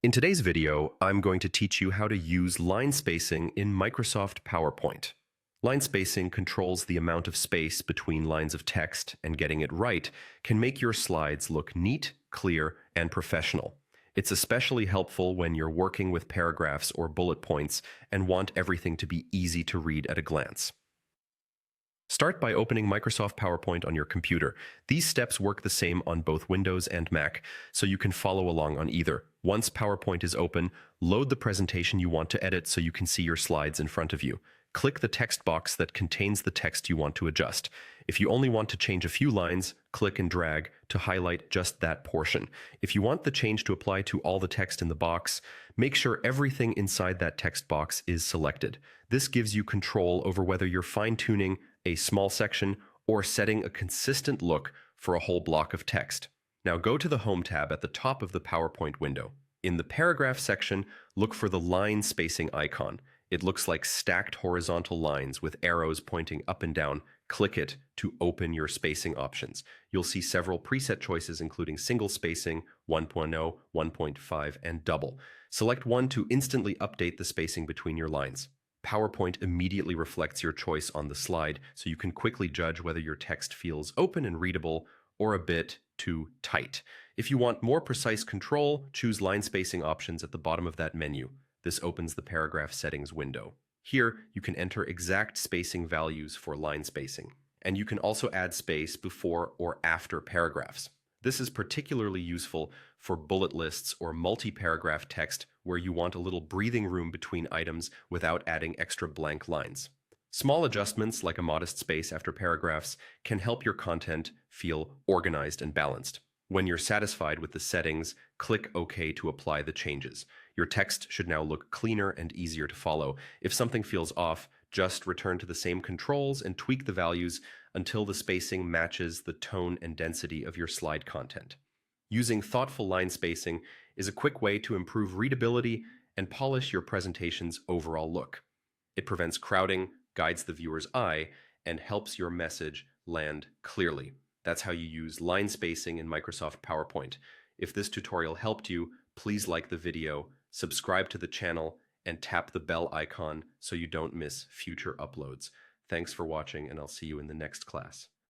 In today's video, I'm going to teach you how to use line spacing in Microsoft PowerPoint. Line spacing controls the amount of space between lines of text, and getting it right can make your slides look neat, clear, and professional. It's especially helpful when you're working with paragraphs or bullet points and want everything to be easy to read at a glance. Start by opening Microsoft PowerPoint on your computer. These steps work the same on both Windows and Mac, so you can follow along on either. Once PowerPoint is open, load the presentation you want to edit so you can see your slides in front of you. Click the text box that contains the text you want to adjust. If you only want to change a few lines, click and drag to highlight just that portion. If you want the change to apply to all the text in the box, make sure everything inside that text box is selected. This gives you control over whether you're fine-tuning a small section or setting a consistent look for a whole block of text. Now go to the Home tab at the top of the PowerPoint window. In the Paragraph section, look for the line spacing icon. It looks like stacked horizontal lines with arrows pointing up and down. Click it to open your spacing options. You'll see several preset choices including single spacing, 1.0, 1.5, and double. Select one to instantly update the spacing between your lines. PowerPoint immediately reflects your choice on the slide, so you can quickly judge whether your text feels open and readable or a bit too tight. If you want more precise control, choose line spacing options at the bottom of that menu. This opens the paragraph settings window. Here, you can enter exact spacing values for line spacing, and you can also add space before or after paragraphs. This is particularly useful for bullet lists or multi-paragraph text where you want a little breathing room between items without adding extra blank lines. Small adjustments, like a modest space after paragraphs, can help your content feel organized and balanced. When you're satisfied with the settings, click OK to apply the changes. Your text should now look cleaner and easier to follow. If something feels off, just return to the same controls and tweak the values until the spacing matches the tone and density of your slide content. Using thoughtful line spacing is a quick way to improve readability and polish your presentation's overall look. It prevents crowding, guides the viewer's eye, and helps your message land clearly. That's how you use line spacing in Microsoft PowerPoint. If this tutorial helped you, please like the video, subscribe to the channel, and tap the bell icon so you don't miss future uploads. Thanks for watching, and I'll see you in the next class.